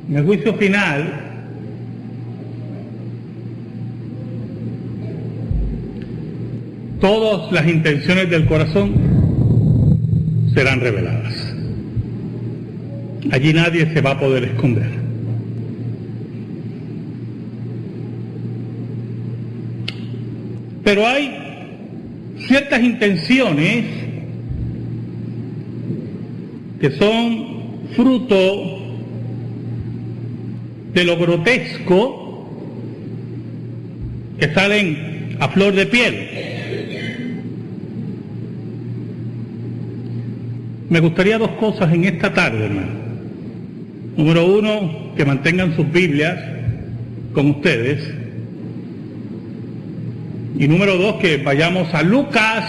En el juicio final, todas las intenciones del corazón serán reveladas. Allí nadie se va a poder esconder. Pero hay ciertas intenciones que son fruto de lo grotesco, que salen a flor de piel. Me gustaría dos cosas en esta tarde, hermano. Número uno, que mantengan sus Biblias con ustedes. Y número dos, que vayamos a Lucas,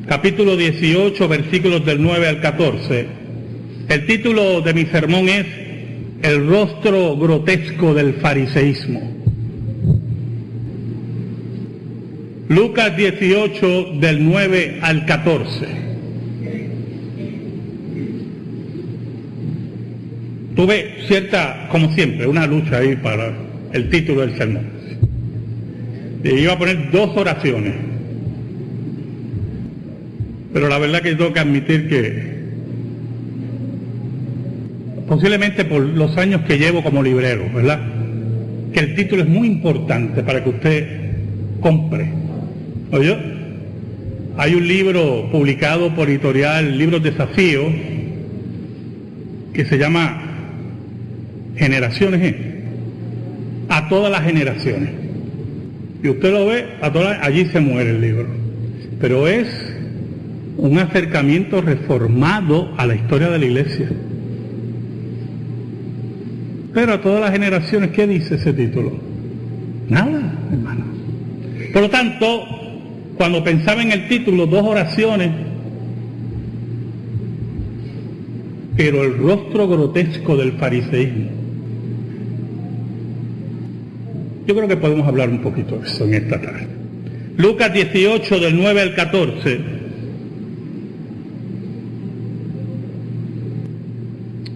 capítulo 18, versículos del 9 al 14. El título de mi sermón es El rostro grotesco del fariseísmo. Lucas 18, del 9 al 14. Tuve cierta, como siempre, una lucha ahí para el título del sermón. Y iba a poner dos oraciones. Pero la verdad que tengo que admitir que posiblemente por los años que llevo como librero, ¿verdad?, que el título es muy importante para que usted compre. ¿Oye? Hay un libro publicado por editorial Libros Desafío que se llama Generaciones, a todas las generaciones. Y usted lo ve, allí se muere el libro. Pero es un acercamiento reformado a la historia de la Iglesia. Pero a todas las generaciones, ¿qué dice ese título? Nada, hermano. Por lo tanto, cuando pensaba en el título, dos oraciones, pero el rostro grotesco del fariseísmo. Yo creo que podemos hablar un poquito de eso en esta tarde. Lucas 18, del 9 al 14.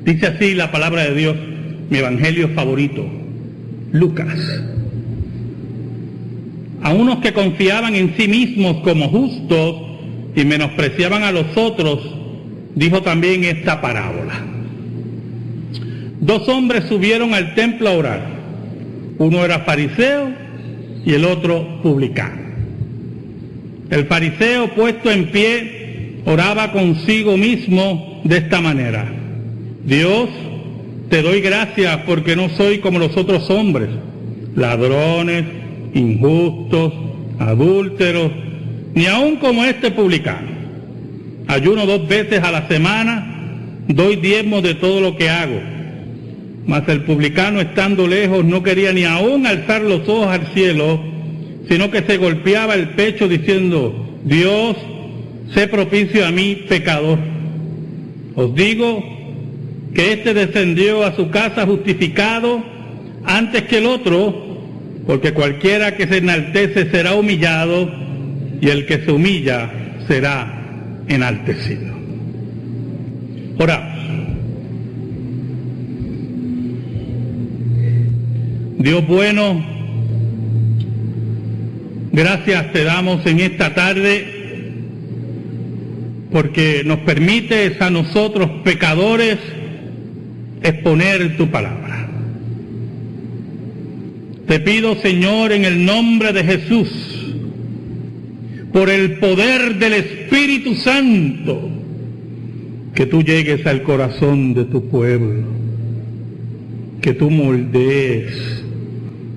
Dice así la palabra de Dios, mi evangelio favorito, Lucas. A unos que confiaban en sí mismos como justos y menospreciaban a los otros, dijo también esta parábola. Dos hombres subieron al templo a orar. Uno era fariseo y el otro publicano. El fariseo, puesto en pie, oraba consigo mismo de esta manera: Dios, te doy gracias porque no soy como los otros hombres, ladrones, injustos, adúlteros, ni aun como este publicano. Ayuno 2 veces a la semana, doy diezmo de todo lo que hago. Mas el publicano, estando lejos, no quería ni aún alzar los ojos al cielo, sino que se golpeaba el pecho diciendo: Dios, sé propicio a mí, pecador. Os digo que éste descendió a su casa justificado antes que el otro, porque cualquiera que se enaltece será humillado, y el que se humilla será enaltecido. Oramos. Dios bueno, gracias te damos en esta tarde porque nos permites a nosotros pecadores exponer tu palabra. Te pido, Señor, en el nombre de Jesús, por el poder del Espíritu Santo, que tú llegues al corazón de tu pueblo, que tú moldees,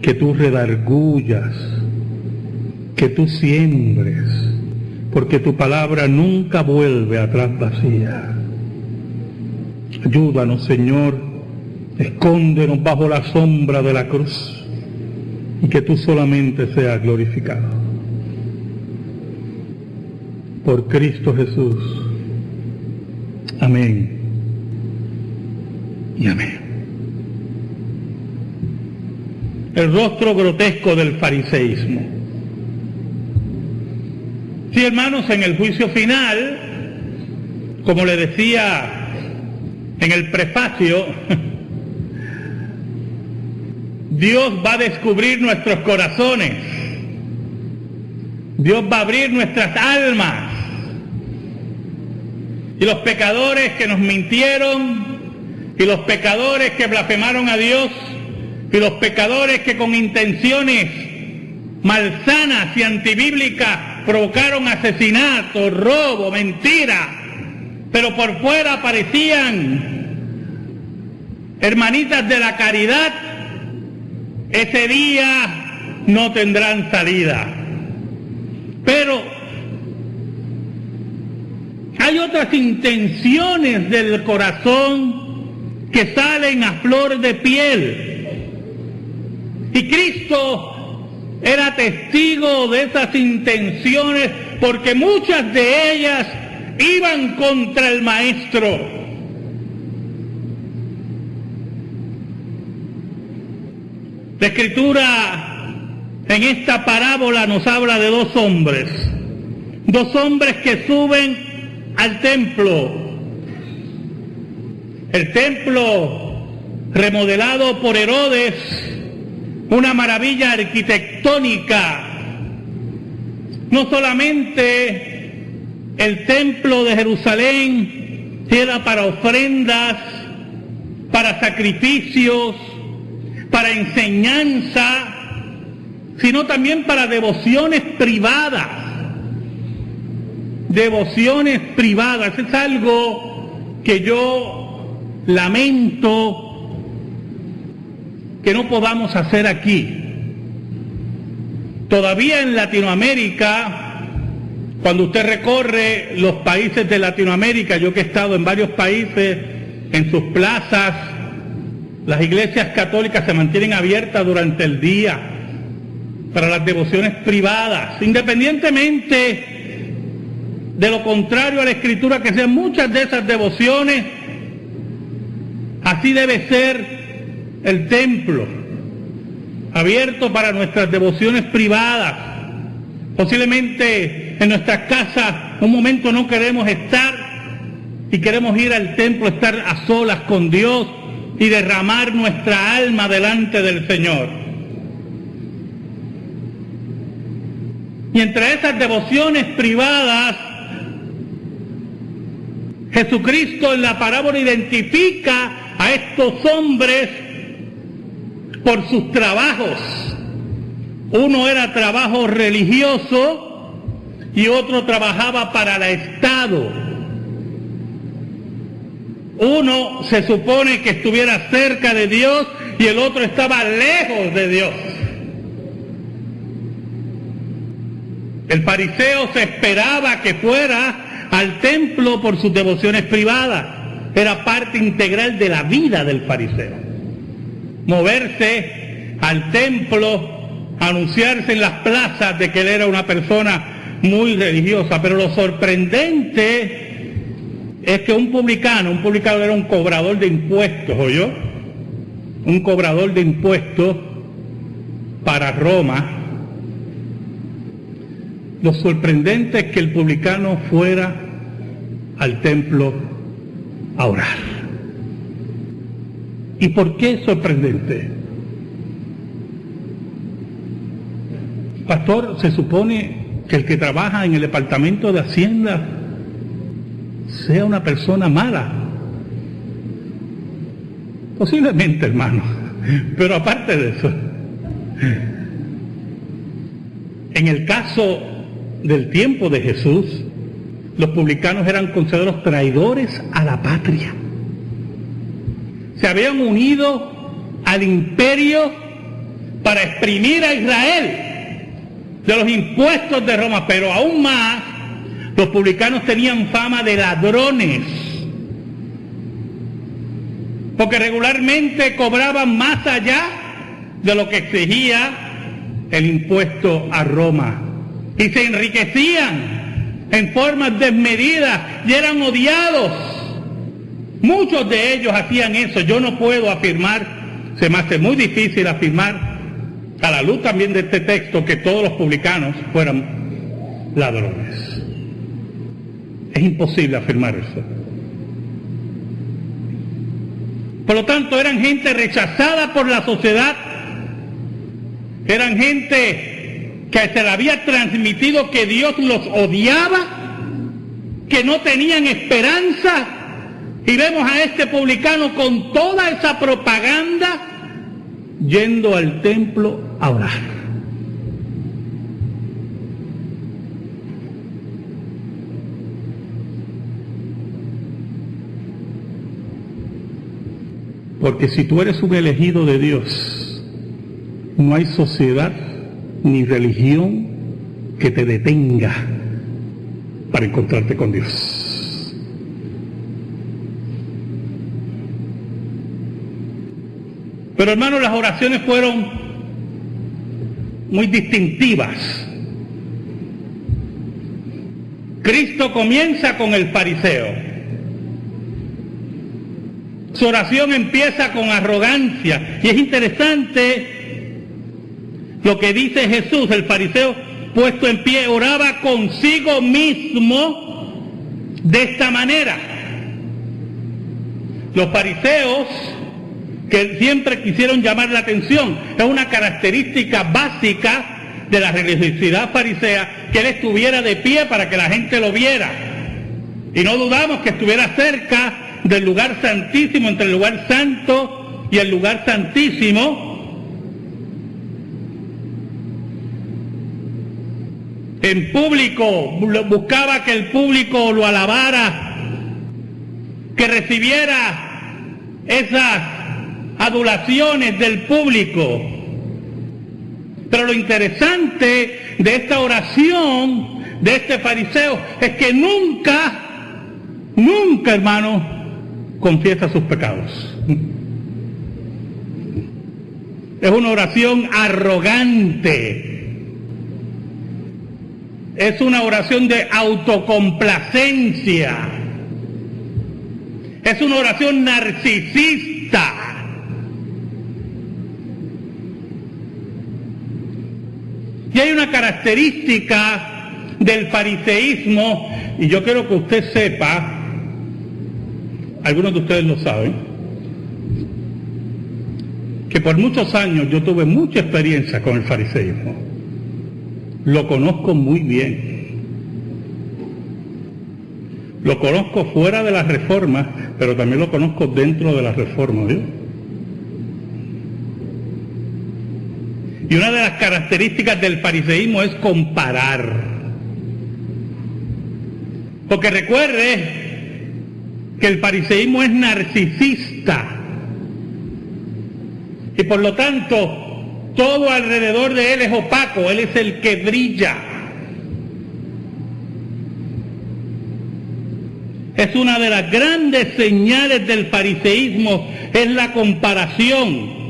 que tú redargullas, que tú siembres, porque tu palabra nunca vuelve atrás vacía. Ayúdanos, Señor, escóndenos bajo la sombra de la cruz y que tú solamente seas glorificado. Por Cristo Jesús. Amén y amén. El rostro grotesco del fariseísmo. Sí, hermanos, en el juicio final, como le decía en el prefacio, Dios va a descubrir nuestros corazones. Dios va a abrir nuestras almas. Y los pecadores que nos mintieron, y los pecadores que blasfemaron a Dios, y los pecadores que con intenciones malsanas y antibíblicas provocaron asesinato, robo, mentira, pero por fuera parecían hermanitas de la caridad, ese día no tendrán salida. Pero hay otras intenciones del corazón que salen a flor de piel. Y Cristo era testigo de esas intenciones porque muchas de ellas iban contra el Maestro. La Escritura en esta parábola nos habla de dos hombres que suben al templo. El templo remodelado por Herodes, una maravilla arquitectónica. No solamente el templo de Jerusalén era para ofrendas, para sacrificios, para enseñanza, sino también para devociones privadas. Devociones privadas, es algo que yo lamento que no podamos hacer aquí. Todavía en Latinoamérica, cuando usted recorre los países de Latinoamérica, yo que he estado en varios países, en sus plazas, las iglesias católicas se mantienen abiertas durante el día para las devociones privadas, independientemente de lo contrario a la Escritura, que sean muchas de esas devociones. Así debe ser el templo, abierto para nuestras devociones privadas. Posiblemente en nuestras casas un momento no queremos estar y queremos ir al templo, estar a solas con Dios y derramar nuestra alma delante del Señor. Y entre esas devociones privadas, Jesucristo en la parábola identifica a estos hombres por sus trabajos. Uno era trabajo religioso y otro trabajaba para el Estado. Uno se supone que estuviera cerca de Dios y el otro estaba lejos de Dios. El fariseo se esperaba que fuera al templo por sus devociones privadas. Era parte integral de la vida del fariseo. Moverse al templo, anunciarse en las plazas de que él era una persona muy religiosa. Pero lo sorprendente es que un publicano era un cobrador de impuestos, ¿oyó? Un cobrador de impuestos para Roma. Lo sorprendente es que el publicano fuera al templo a orar. ¿Y por qué es sorprendente? Pastor, se supone que el que trabaja en el departamento de Hacienda sea una persona mala. Posiblemente, hermano, pero aparte de eso, en el caso del tiempo de Jesús, los publicanos eran considerados traidores a la patria. Se habían unido al imperio para exprimir a Israel de los impuestos de Roma, pero aún más, los publicanos tenían fama de ladrones, porque regularmente cobraban más allá de lo que exigía el impuesto a Roma, y se enriquecían en formas desmedidas y eran odiados. Muchos de ellos hacían eso. Yo no puedo afirmar, se me hace muy difícil afirmar, a la luz también de este texto, que todos los publicanos fueran ladrones. Es imposible afirmar eso. Por lo tanto, eran gente rechazada por la sociedad Eran gente que se le había transmitido que Dios los odiaba, que no tenían esperanza. Y vemos a este publicano con toda esa propaganda yendo al templo a orar. Porque si tú eres un elegido de Dios, no hay sociedad ni religión que te detenga para encontrarte con Dios. Pero hermanos, las oraciones fueron muy distintivas. Cristo comienza con el fariseo. Su oración empieza con arrogancia. Y es interesante lo que dice Jesús. El fariseo, puesto en pie, oraba consigo mismo de esta manera. Los fariseos, que siempre quisieron llamar la atención, es una característica básica de la religiosidad farisea, que él estuviera de pie para que la gente lo viera. Y no dudamos que estuviera cerca del lugar santísimo, entre el lugar santo y el lugar santísimo. En público, buscaba que el público lo alabara, que recibiera esas adulaciones del público. Pero lo interesante de esta oración de este fariseo es que nunca, hermano, confiesa sus pecados. Es una oración arrogante. Es una oración de autocomplacencia. Es una oración narcisista. Y hay una característica del fariseísmo, y yo quiero que usted sepa, algunos de ustedes lo saben, que por muchos años yo tuve mucha experiencia con el fariseísmo. Lo conozco muy bien. Lo conozco fuera de la reforma, pero también lo conozco dentro de la reforma, ¿sí? Y una de las características del fariseísmo es comparar. Porque recuerde que el fariseísmo es narcisista. Y por lo tanto, todo alrededor de él es opaco, él es el que brilla. Es una de las grandes señales del fariseísmo, es la comparación.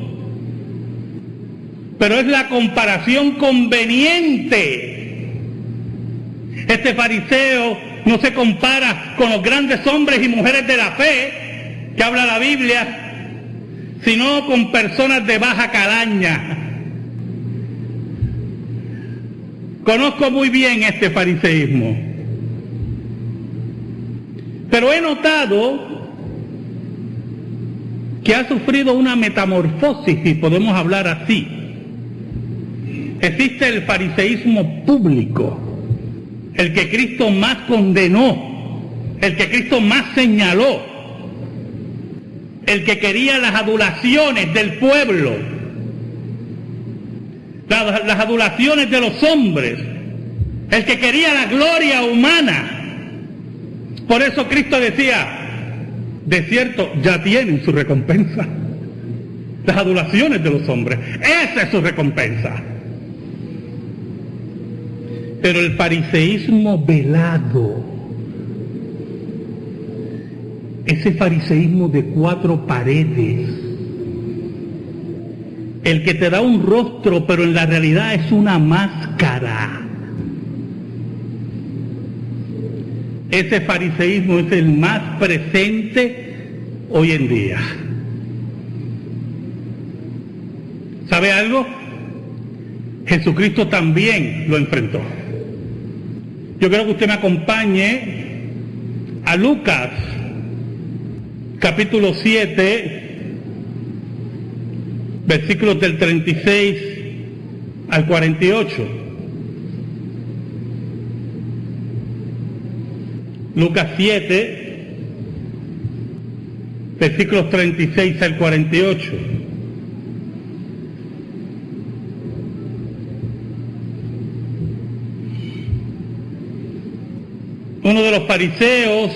Pero es la comparación conveniente. Este fariseo no se compara con los grandes hombres y mujeres de la fe que habla la Biblia, sino con personas de baja calaña. Conozco muy bien este fariseísmo, pero he notado que ha sufrido una metamorfosis, si podemos hablar así. Existe el fariseísmo público, el que Cristo más condenó, el que Cristo más señaló, el que quería las adulaciones del pueblo, las adulaciones de los hombres, el que quería la gloria humana. Por eso Cristo decía, de cierto, ya tienen su recompensa. Las adulaciones de los hombres, esa es su recompensa. Pero el fariseísmo velado, ese fariseísmo de cuatro paredes, el que te da un rostro pero en la realidad es una máscara, ese fariseísmo es el más presente hoy en día. ¿Sabe algo? Jesucristo también lo enfrentó. Yo quiero que usted me acompañe a Lucas, capítulo 7, versículos del 36 al 48. Lucas 7, versículos 36 al 48. Uno de los fariseos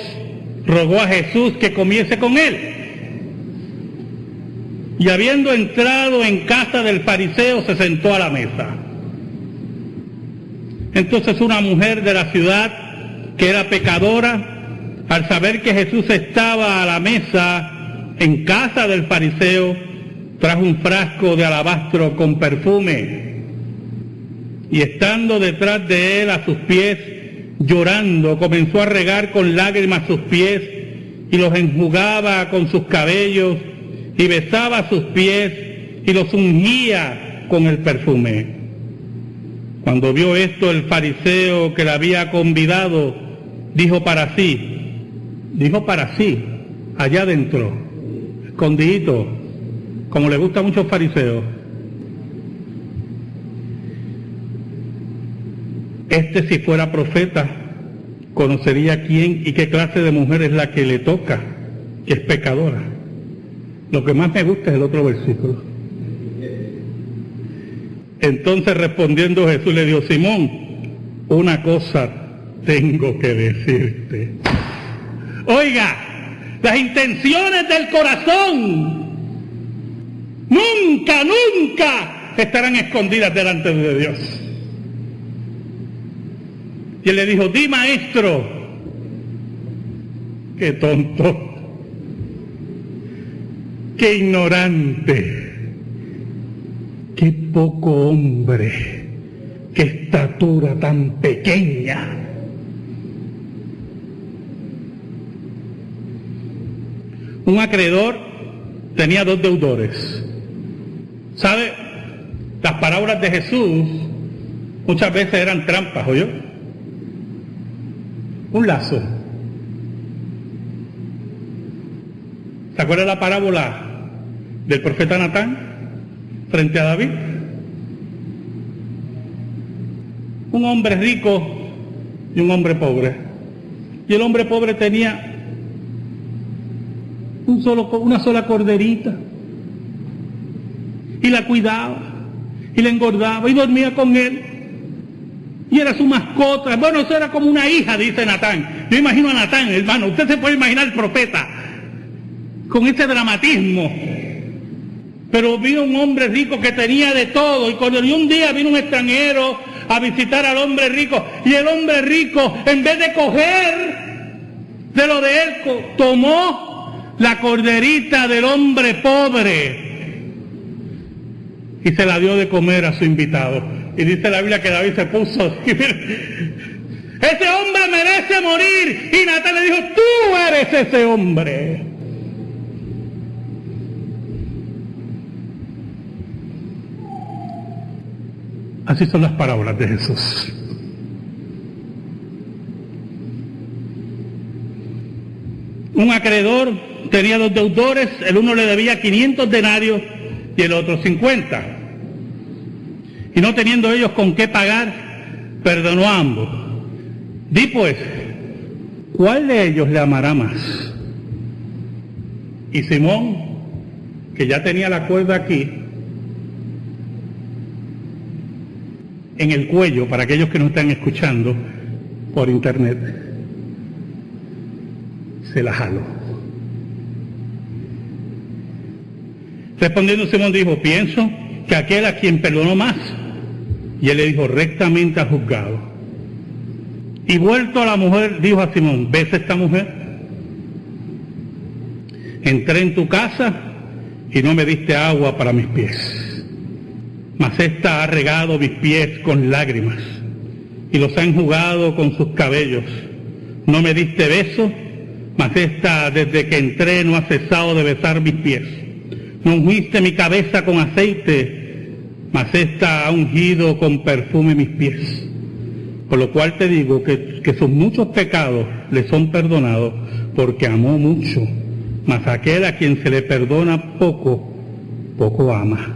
rogó a Jesús que comiese con él. Y habiendo entrado en casa del fariseo, se sentó a la mesa. Entonces una mujer de la ciudad, que era pecadora, al saber que Jesús estaba a la mesa en casa del fariseo, trajo un frasco de alabastro con perfume, y estando detrás de él a sus pies, llorando, comenzó a regar con lágrimas sus pies, y los enjugaba con sus cabellos, y besaba sus pies, y los ungía con el perfume. Cuando vio esto el fariseo que la había convidado, dijo para sí, allá adentro, escondidito, como le gusta a muchos fariseos: este, si fuera profeta, conocería quién y qué clase de mujer es la que le toca, que es pecadora. Lo que más me gusta es el otro versículo. Entonces respondiendo Jesús le dijo: Simón, una cosa tengo que decirte. Oiga, las intenciones del corazón nunca estarán escondidas delante de Dios. Y él le dijo: di, maestro. Qué tonto, qué ignorante, qué poco hombre, qué estatura tan pequeña. Un acreedor tenía 2 deudores. ¿Sabe? Las parábolas de Jesús muchas veces eran trampas, ¿oyó? Un lazo. ¿Se acuerda la parábola del profeta Natán frente a David? Un hombre rico y un hombre pobre. Y el hombre pobre tenía una sola corderita, y la cuidaba y la engordaba y dormía con él, y era su mascota. Bueno, eso era como una hija, dice Natán. Yo imagino a Natán, hermano, usted se puede imaginar el profeta con ese dramatismo. Pero vio un hombre rico que tenía de todo, y un día vino un extranjero a visitar al hombre rico, y el hombre rico, en vez de coger de lo de él, tomó la corderita del hombre pobre y se la dio de comer a su invitado. Y dice la Biblia que David se puso: ese hombre merece morir. Y Natán le dijo: tú eres ese hombre. Así son las parábolas de Jesús. Un acreedor tenía 2 deudores, el uno le debía 500 denarios y el otro 50. Y no teniendo ellos con qué pagar, perdonó a ambos. Di pues, ¿cuál de ellos le amará más? Y Simón, que ya tenía la cuerda aquí, en el cuello, para aquellos que no están escuchando por internet, se la jaló. Respondiendo Simón dijo: pienso que aquel a quien perdonó más. Y él le dijo: rectamente ha juzgado. Y vuelto a la mujer, dijo a Simón: ¿ves esta mujer? Entré en tu casa y no me diste agua para mis pies, mas ésta ha regado mis pies con lágrimas y los ha enjugado con sus cabellos. No me diste beso, mas ésta desde que entré no ha cesado de besar mis pies. No ungiste mi cabeza con aceite, mas ésta ha ungido con perfume mis pies. Por lo cual te digo que sus muchos pecados le son perdonados, porque amó mucho. Mas aquel a quien se le perdona poco, poco ama.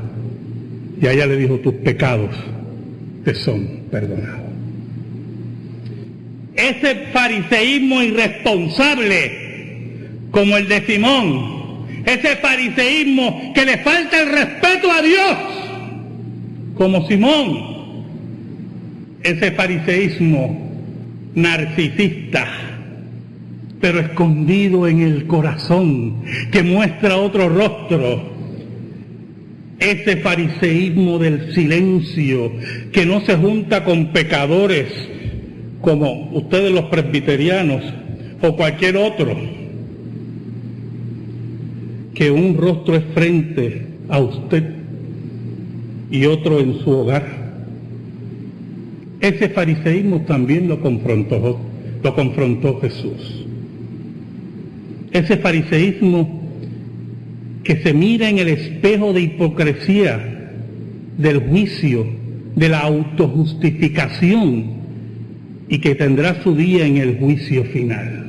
Y a ella le dijo: tus pecados te son perdonados. Ese fariseísmo irresponsable, como el de Simón, ese fariseísmo que le falta el respeto a Dios, como Simón, ese fariseísmo narcisista, pero escondido en el corazón, que muestra otro rostro, ese fariseísmo del silencio, que no se junta con pecadores como ustedes los presbiterianos o cualquier otro, que un rostro es frente a usted y otro en su hogar. Ese fariseísmo también lo confrontó Jesús. Ese fariseísmo que se mira en el espejo de hipocresía, del juicio, de la autojustificación, y que tendrá su día en el juicio final.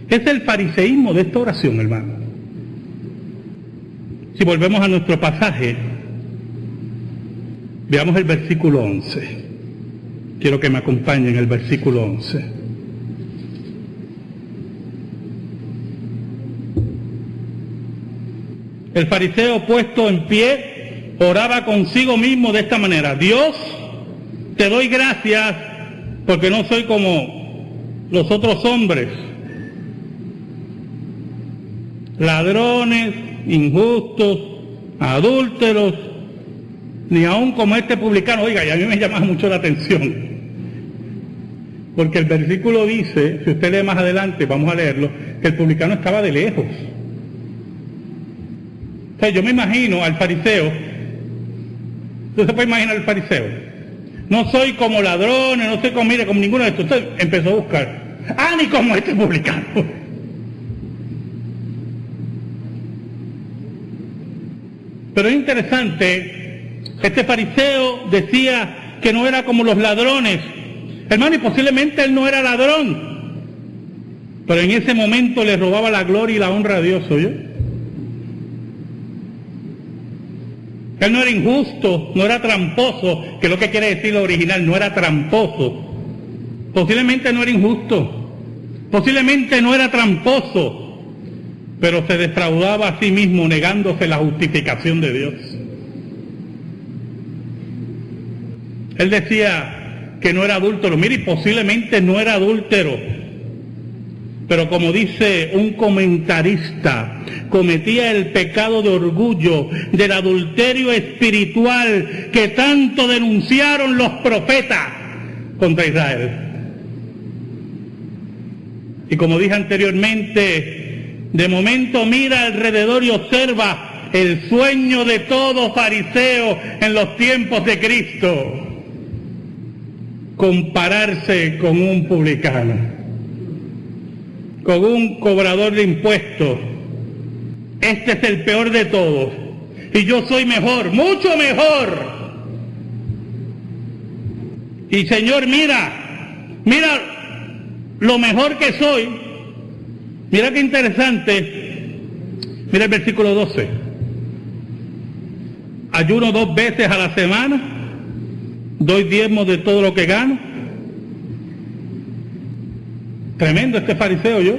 Es el fariseísmo de esta oración, hermano. Si volvemos a nuestro pasaje, veamos el versículo 11. Quiero que me acompañen el versículo 11. El fariseo, puesto en pie, oraba consigo mismo de esta manera: Dios, te doy gracias porque no soy como los otros hombres, ladrones, injustos, adúlteros, ni aún como este publicano. Oiga, y a mí me llama mucho la atención, porque el versículo dice, si usted lee más adelante, vamos a leerlo, que el publicano estaba de lejos. O sea, yo me imagino al fariseo. ¿Usted se puede imaginar al fariseo? No soy como ladrones, no soy como, mire, como ninguno de estos. Usted empezó a buscar. Ni como este publicano. Pero es interesante, este fariseo decía que no era como los ladrones. Hermano, y posiblemente él no era ladrón, pero en ese momento le robaba la gloria y la honra a Dios, ¿oye? Él no era injusto, no era tramposo, que es lo que quiere decir lo original, no era tramposo. Posiblemente no era injusto, posiblemente no era tramposo, pero se defraudaba a sí mismo negándose la justificación de Dios. Él decía que no era adúltero, mire, y posiblemente no era adúltero, pero como dice un comentarista, cometía el pecado de orgullo, del adulterio espiritual que tanto denunciaron los profetas contra Israel. Y como dije anteriormente, de momento mira alrededor y observa el sueño de todo fariseo en los tiempos de Cristo: compararse con un publicano, con un cobrador de impuestos. Este es el peor de todos, y yo soy mejor, mucho mejor. Y Señor, mira lo mejor que soy. Mira qué interesante. Mira el versículo 12. Ayuno 2 veces a la semana, doy diezmos de todo lo que gano. Tremendo este fariseo, yo.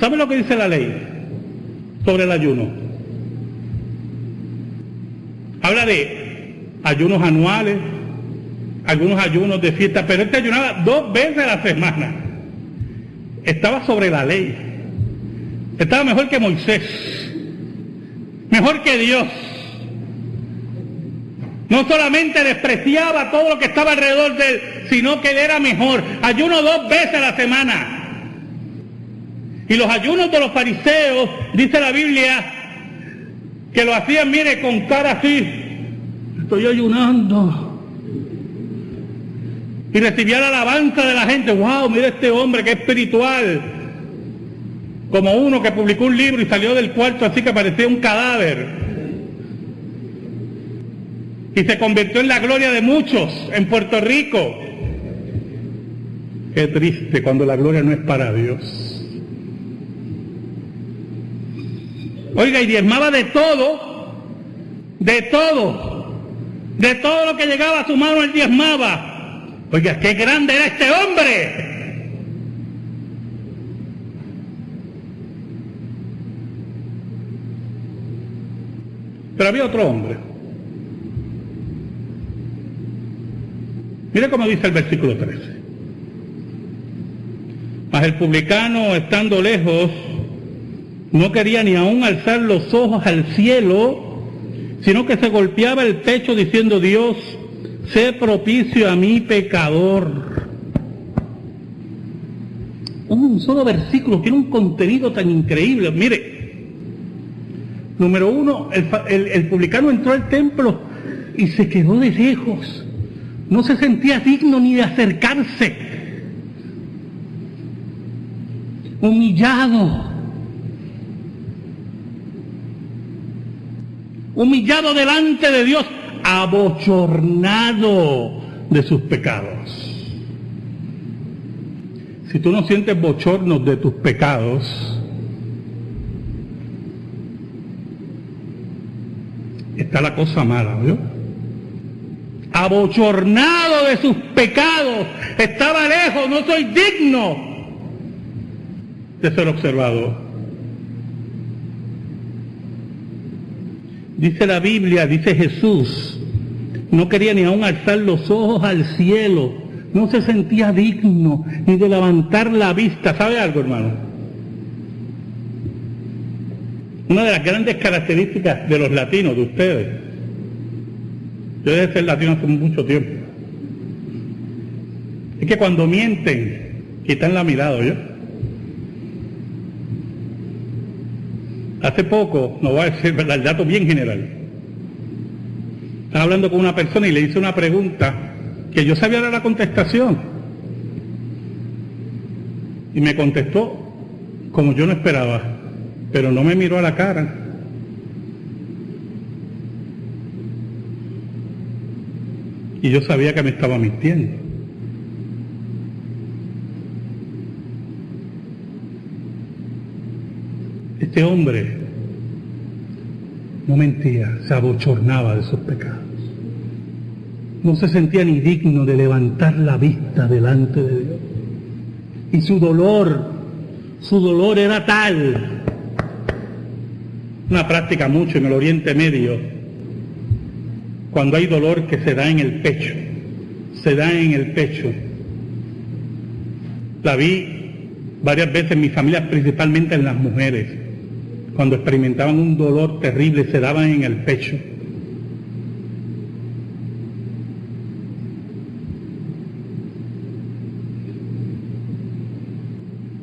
¿Sabe lo que dice la ley sobre el ayuno? Habla de ayunos anuales, algunos ayunos de fiesta, pero este ayunaba 2 veces a la semana. Estaba sobre la ley. Estaba mejor que Moisés, mejor que Dios. No solamente despreciaba todo lo que estaba alrededor de él, sino que él era mejor. Ayuno 2 veces a la semana. Y los ayunos de los fariseos, dice la Biblia, que lo hacían, mire, con cara así: estoy ayunando. Y recibía la alabanza de la gente: wow, mira este hombre que espiritual. Como uno que publicó un libro y salió del cuarto así que parecía un cadáver. Y se convirtió en la gloria de muchos en Puerto Rico. Qué triste cuando la gloria no es para Dios. Oiga, y diezmaba de todo, de todo lo que llegaba a su mano él diezmaba. Oiga, qué grande era este hombre. Pero había otro hombre. Mire cómo dice el versículo 13. Mas el publicano, estando lejos, no quería ni aún alzar los ojos al cielo, sino que se golpeaba el pecho diciendo: Dios, sé propicio a mí pecador. Un solo versículo tiene un contenido tan increíble. Mire, número uno, el publicano entró al templo y se quedó de lejos. No se sentía digno ni de acercarse. Humillado delante de Dios, abochornado de sus pecados. Si tú no sientes bochornos de tus pecados, está la cosa mala, ¿no? Abochornado de sus pecados, estaba lejos, no soy digno de ser observado. Dice la Biblia, dice Jesús, no quería ni aún alzar los ojos al cielo, no se sentía digno ni de levantar la vista. ¿Sabe algo, hermano? Una de las grandes características de los latinos, de ustedes, yo dejé de ser latino hace mucho tiempo, es que cuando mienten, quitan la mirada, ¿yo? Hace poco, no voy a decir el dato bien general, estaba hablando con una persona y le hice una pregunta que yo sabía la contestación, y me contestó como yo no esperaba, pero no me miró a la cara. Y yo sabía que me estaba mintiendo. Este hombre no mentía, se abochornaba de sus pecados. No se sentía ni digno de levantar la vista delante de Dios. Y su dolor era tal. Una práctica mucho en el Oriente Medio. Cuando hay dolor que se da en el pecho, La vi varias veces en mi familia, principalmente en las mujeres, cuando experimentaban un dolor terrible, se daban en el pecho.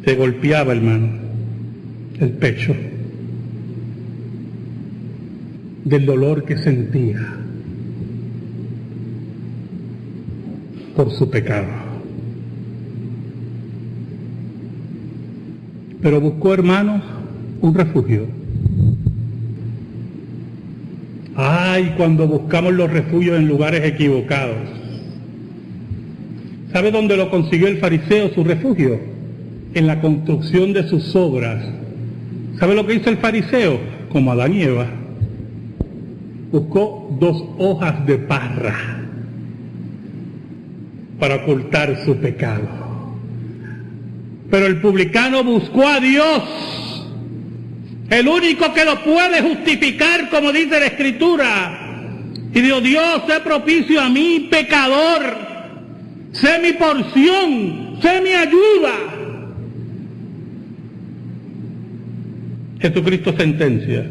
Se golpeaba, hermano, el pecho del dolor que sentía por su pecado. Pero buscó, hermanos, un refugio. Ay, cuando buscamos los refugios en lugares equivocados. ¿Sabe dónde lo consiguió el fariseo, su refugio? En la construcción de sus obras. ¿Sabe lo que hizo el fariseo? Como Adán y Eva. Buscó 2 hojas de parra para ocultar su pecado. Pero el publicano buscó a Dios, el único que lo puede justificar, como dice la Escritura, y dijo: Dios, sé propicio a mí, pecador, sé mi porción, sé mi ayuda. Jesucristo sentencia: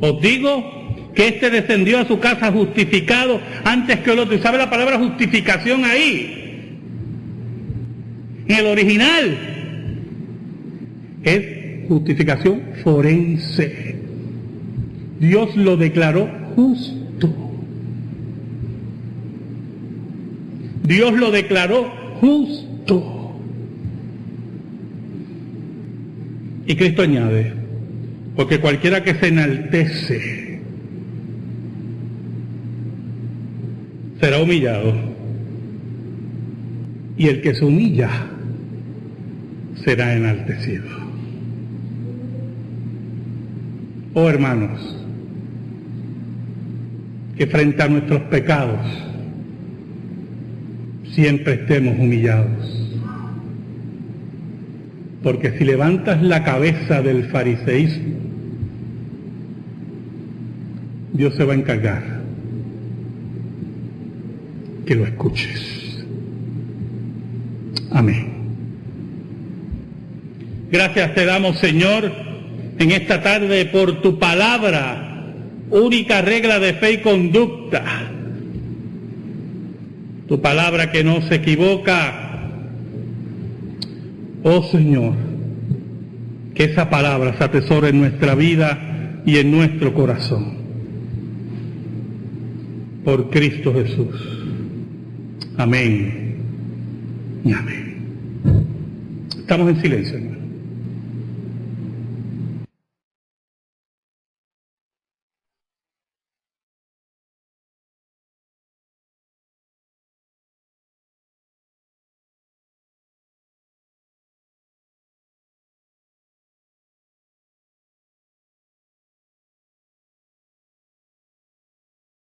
os digo que éste descendió a su casa justificado antes que el otro. ¿Y sabe la palabra justificación ahí? En el original es justificación forense. Dios lo declaró justo. Dios lo declaró justo. Y Cristo añade: porque cualquiera que se enaltece será humillado, y el que se humilla será enaltecido. Oh, hermanos, que frente a nuestros pecados siempre estemos humillados. Porque si levantas la cabeza del fariseísmo, Dios se va a encargar que lo escuches. Amén. Gracias te damos, Señor, en esta tarde por tu palabra, única regla de fe y conducta. Tu palabra que no se equivoca. Oh Señor, que esa palabra se atesore en nuestra vida y en nuestro corazón. Por Cristo Jesús. Amén y amén. Estamos en silencio, hermano.